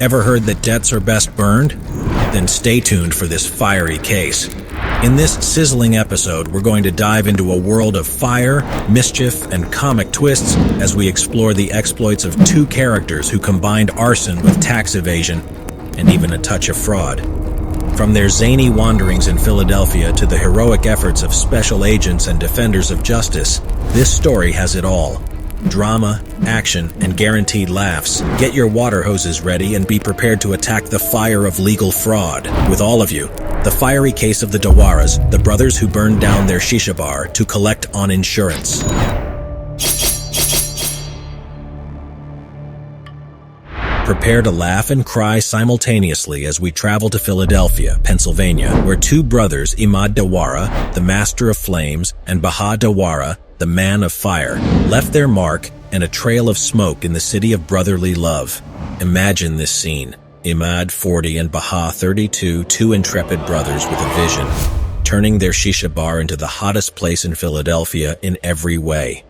Ever heard that debts are best burned? Then stay tuned for this fiery case. In this sizzling episode, we're going to dive into a world of fire, mischief, and comic twists as we explore the exploits of two characters who combined arson with tax evasion and even a touch of fraud. From their zany wanderings in Philadelphia to the heroic efforts of special agents and defenders of justice, this story has it all. Drama, action, and guaranteed laughs. Get your water hoses ready and be prepared to attack the fire of legal fraud. With all of you, the fiery case of the Dawaras, the brothers who burned down their shisha bar to collect on insurance. Prepare to laugh and cry simultaneously as we travel to Philadelphia, Pennsylvania, where two brothers, Imad Dawara, the Master of Flames, and Baha Dawara, the Man of Fire, left their mark and a trail of smoke in the city of brotherly love. Imagine this scene. Imad, 40, and Baha, 32, two intrepid brothers with a vision, turning their shisha bar into the hottest place in Philadelphia in every way.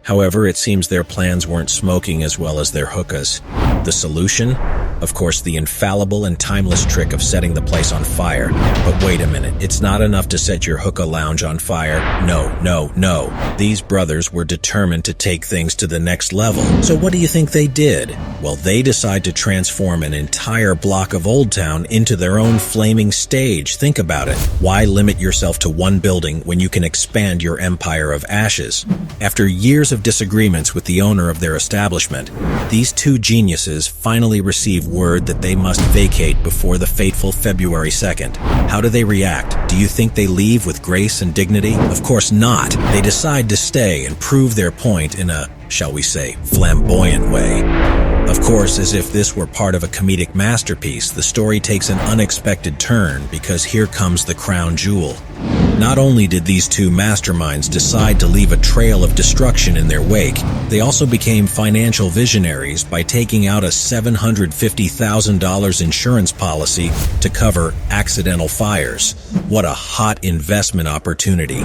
However, it seems their plans weren't smoking as well as their hookahs. The solution? Of course, the infallible and timeless trick of setting the place on fire. But wait a minute, it's not enough to set your hookah lounge on fire. No. These brothers were determined to take things to the next level. So what do you think they did? Well, they decide to transform an entire block of Old Town into their own flaming stage. Think about it. Why limit yourself to one building when you can expand your empire of ashes? After years of disagreements with the owner of their establishment, these two geniuses finally receive word that they must vacate before the fateful February 2nd. How do they react? Do you think they leave with grace and dignity? Of course not. They decide to stay and prove their point in a, shall we say, flamboyant way. Of course, as if this were part of a comedic masterpiece, the story takes an unexpected turn because here comes the crown jewel. Not only did these two masterminds decide to leave a trail of destruction in their wake, they also became financial visionaries by taking out a $750,000 insurance policy to cover accidental fires. What a hot investment opportunity.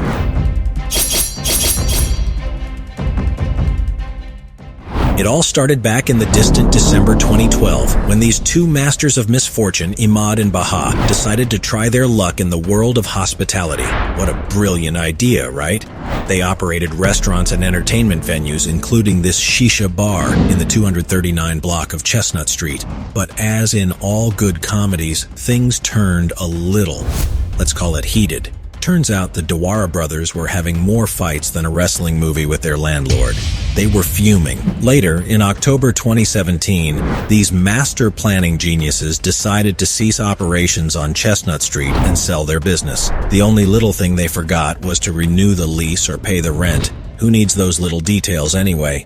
It all started back in the distant December 2012 when these two masters of misfortune, Imad and Baha, decided to try their luck in the world of hospitality. What a brilliant idea, right? They operated restaurants and entertainment venues, including this shisha bar in the 239 block of Chestnut Street. But as in all good comedies, things turned a little, let's call it heated. Turns out the Dawara brothers were having more fights than a wrestling movie with their landlord. They were fuming. Later, in October 2017, these master planning geniuses decided to cease operations on Chestnut Street and sell their business. The only little thing they forgot was to renew the lease or pay the rent. Who needs those little details anyway?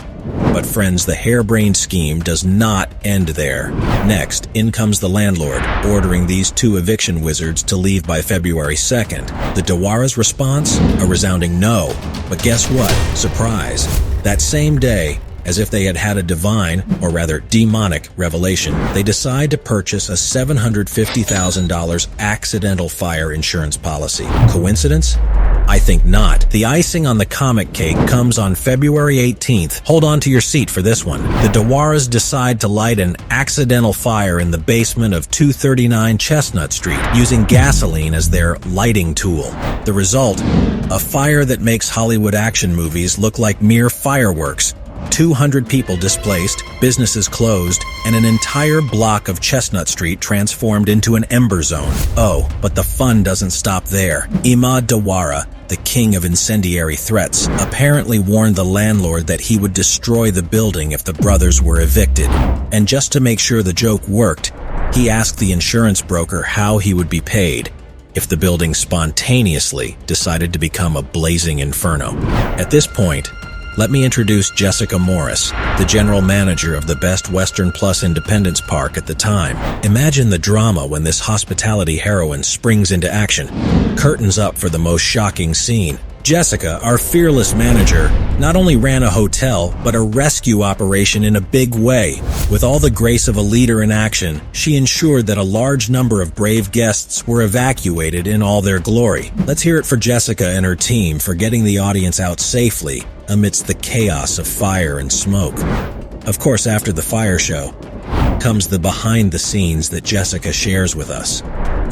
But friends, the harebrained scheme does not end there. Next, in comes the landlord, ordering these two eviction wizards to leave by February 2nd. The Dawara's response? A resounding no. But guess what? Surprise. That same day, as if they had had a divine, or rather demonic, revelation, they decide to purchase a $750,000 accidental fire insurance policy. Coincidence? I think not. The icing on the comic cake comes on February 18th. Hold on to your seat for this one. The Dawaras decide to light an accidental fire in the basement of 239 Chestnut Street, using gasoline as their lighting tool. The result? A fire that makes Hollywood action movies look like mere fireworks. 200 people displaced, businesses closed, and an entire block of Chestnut Street transformed into an ember zone. Oh, but the fun doesn't stop there. Imad Dawara, the king of incendiary threats, apparently warned the landlord that he would destroy the building if the brothers were evicted. And just to make sure the joke worked, he asked the insurance broker how he would be paid if the building spontaneously decided to become a blazing inferno. At this point, let me introduce Jessica Morris, the general manager of the Best Western Plus Independence Park at the time. Imagine the drama when this hospitality heroine springs into action. Curtains up for the most shocking scene. Jessica, our fearless manager, not only ran a hotel, but a rescue operation in a big way. With all the grace of a leader in action, she ensured that a large number of brave guests were evacuated in all their glory. Let's hear it for Jessica and her team for getting the audience out safely amidst the chaos of fire and smoke. Of course, after the fire show, comes the behind the scenes that Jessica shares with us.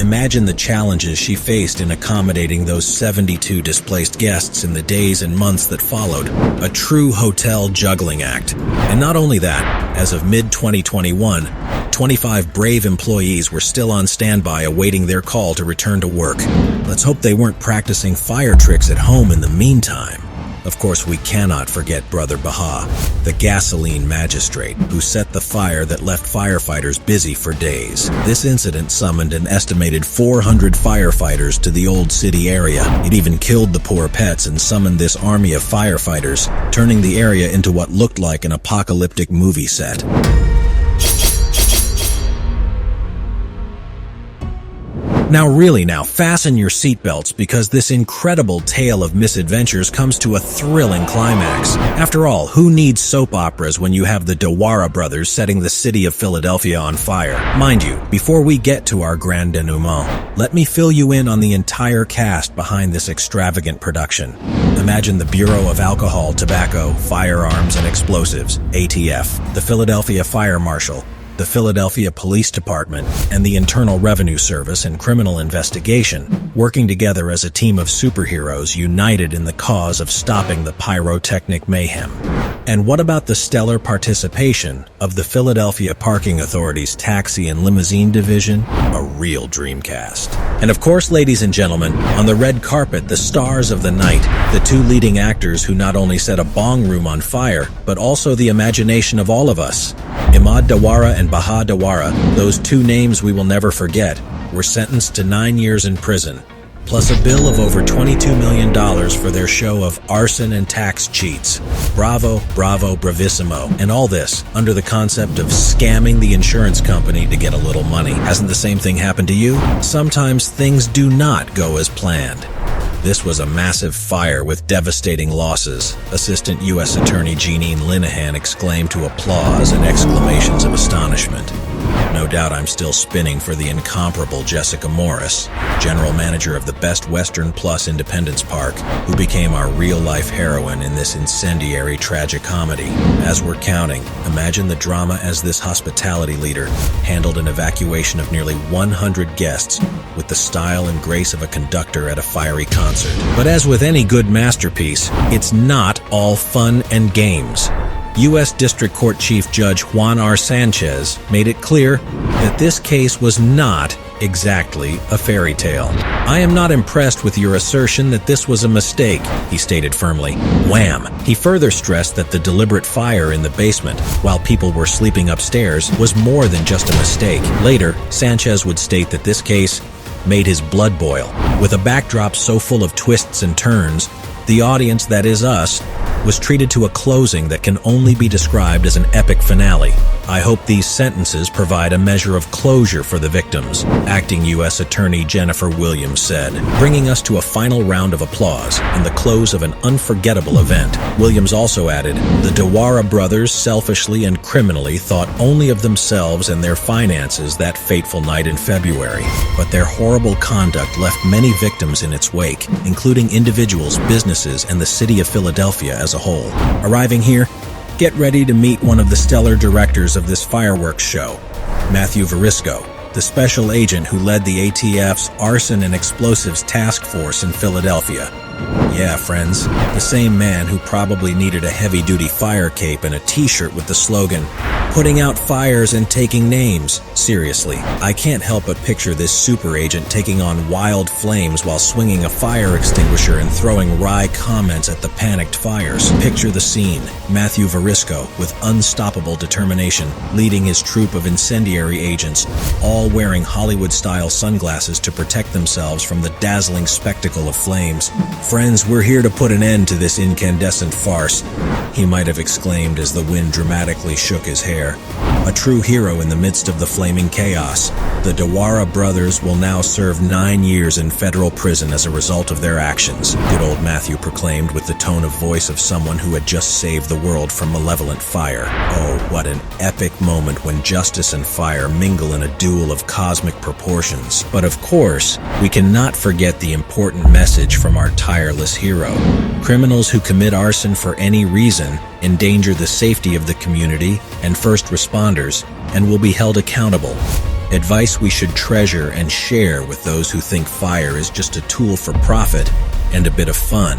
Imagine the challenges she faced in accommodating those 72 displaced guests in the days and months that followed. A true hotel juggling act. And not only that, as of mid-2021, 25 brave employees were still on standby awaiting their call to return to work. Let's hope they weren't practicing fire tricks at home in the meantime. Of course, we cannot forget Brother Baha, the gasoline magistrate, who set the fire that left firefighters busy for days. This incident summoned an estimated 400 firefighters to the Old City area. It even killed the poor pets and summoned this army of firefighters, turning the area into what looked like an apocalyptic movie set. Now fasten your seatbelts because this incredible tale of misadventures comes to a thrilling climax. After all, who needs soap operas when you have the Dawara brothers setting the city of Philadelphia on fire? Mind you, before we get to our grand denouement, let me fill you in on the entire cast behind this extravagant production. Imagine the Bureau of Alcohol, Tobacco, Firearms, and Explosives, ATF, the Philadelphia Fire Marshal, the Philadelphia Police Department, and the Internal Revenue Service and Criminal Investigation, working together as a team of superheroes united in the cause of stopping the pyrotechnic mayhem. And what about the stellar participation of the Philadelphia Parking Authority's Taxi and Limousine Division? A real dream cast. And of course, ladies and gentlemen, on the red carpet, the stars of the night, the two leading actors who not only set a bong room on fire, but also the imagination of all of us. Imad Dawara and Baha Dawara, those two names we will never forget, were sentenced to 9 years in prison, plus a bill of over $22 million for their show of arson and tax cheats. Bravo, bravo, bravissimo. And all this under the concept of scamming the insurance company to get a little money. Hasn't the same thing happened to you? Sometimes things do not go as planned. This was a massive fire with devastating losses, Assistant U.S. Attorney Jeanine Linehan exclaimed to applause and exclamations of astonishment. No doubt I'm still spinning for the incomparable Jessica Morris, General Manager of the Best Western Plus Independence Park, who became our real-life heroine in this incendiary tragicomedy. As we're counting, imagine the drama as this hospitality leader handled an evacuation of nearly 100 guests with the style and grace of a conductor at a fiery concert. But as with any good masterpiece, it's not all fun and games. U.S. District Court Chief Judge Juan R. Sanchez made it clear that this case was not exactly a fairy tale. I am not impressed with your assertion that this was a mistake, he stated firmly. Wham! He further stressed that the deliberate fire in the basement, while people were sleeping upstairs, was more than just a mistake. Later, Sanchez would state that this case made his blood boil. With a backdrop so full of twists and turns, the audience, that is us, was treated to a closing that can only be described as an epic finale. I hope these sentences provide a measure of closure for the victims, Acting U.S. Attorney Jennifer Williams said, bringing us to a final round of applause and the close of an unforgettable event. Williams also added, the Dawara brothers selfishly and criminally thought only of themselves and their finances that fateful night in February, but their horrible conduct left many victims in its wake, including individuals, businesses, and the city of Philadelphia as a whole. Arriving here, get ready to meet one of the stellar directors of this fireworks show, Matthew Varisco, the special agent who led the ATF's Arson and Explosives Task Force in Philadelphia. Yeah, friends, the same man who probably needed a heavy-duty fire cape and a t-shirt with the slogan, "Putting out fires and taking names." Seriously, I can't help but picture this super agent taking on wild flames while swinging a fire extinguisher and throwing wry comments at the panicked fires. Picture the scene, Matthew Varisco, with unstoppable determination, leading his troop of incendiary agents, all wearing Hollywood-style sunglasses to protect themselves from the dazzling spectacle of flames. "Friends, we're here to put an end to this incandescent farce," he might have exclaimed as the wind dramatically shook his hair. A true hero in the midst of the flaming chaos, the Dawara brothers will now serve 9 years in federal prison as a result of their actions, good old Matthew proclaimed with the tone of voice of someone who had just saved the world from malevolent fire. Oh, what an epic moment when justice and fire mingle in a duel of cosmic proportions. But of course, we cannot forget the important message from our tireless hero. Criminals who commit arson for any reason, endanger the safety of the community and first responders, and will be held accountable. Advice we should treasure and share with those who think fire is just a tool for profit and a bit of fun.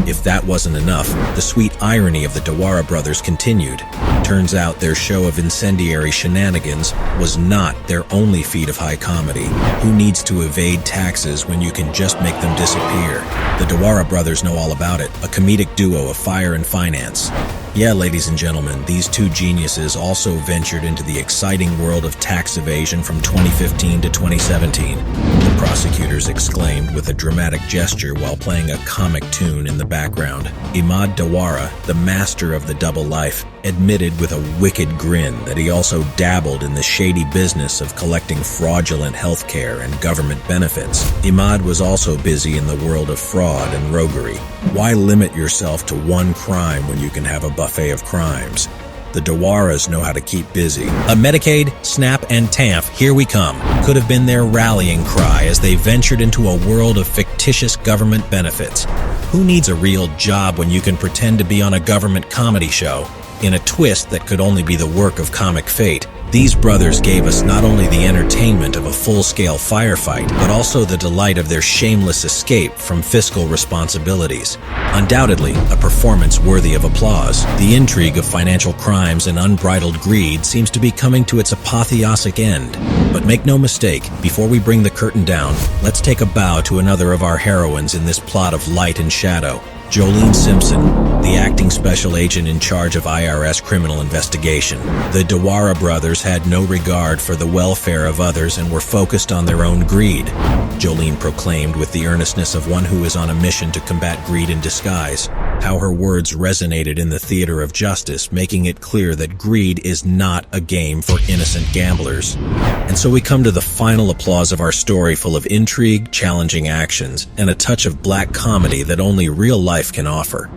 If that wasn't enough, the sweet irony of the Dawara brothers continued. Turns out their show of incendiary shenanigans was not their only feat of high comedy. Who needs to evade taxes when you can just make them disappear? The Dawara brothers know all about it, a comedic duo of fire and finance. Yeah, ladies and gentlemen, these two geniuses also ventured into the exciting world of tax evasion from 2015 to 2017. The prosecutors exclaimed with a dramatic gesture while playing a comic tune in the background. Imad Dawara, the master of the double life, admitted with a wicked grin that he also dabbled in the shady business of collecting fraudulent healthcare and government benefits. Imad was also busy in the world of fraud and roguery. Why limit yourself to one crime when you can have a buffet of crimes? The Dawaras know how to keep busy. A Medicaid, SNAP, and TANF, here we come, could have been their rallying cry as they ventured into a world of fictitious government benefits. Who needs a real job when you can pretend to be on a government comedy show? In a twist that could only be the work of comic fate, these brothers gave us not only the entertainment of a full-scale firefight, but also the delight of their shameless escape from fiscal responsibilities. Undoubtedly, a performance worthy of applause. The intrigue of financial crimes and unbridled greed seems to be coming to its apotheosic end. But make no mistake, before we bring the curtain down, let's take a bow to another of our heroines in this plot of light and shadow. Jolene Simpson, the acting special agent in charge of IRS criminal investigation. The Dawara brothers had no regard for the welfare of others and were focused on their own greed. Jolene proclaimed with the earnestness of one who is on a mission to combat greed in disguise. How her words resonated in the theater of justice, making it clear that greed is not a game for innocent gamblers. And so we come to the final applause of our story, full of intrigue, challenging actions, and a touch of black comedy that only real life can offer.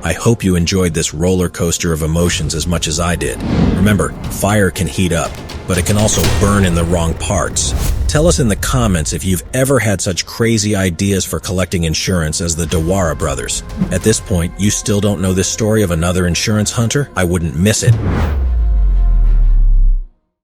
I hope you enjoyed this roller coaster of emotions as much as I did. Remember, fire can heat up, but it can also burn in the wrong parts. Tell us in the comments if you've ever had such crazy ideas for collecting insurance as the Dawara brothers. At this point, you still don't know this story of another insurance hunter? I wouldn't miss it.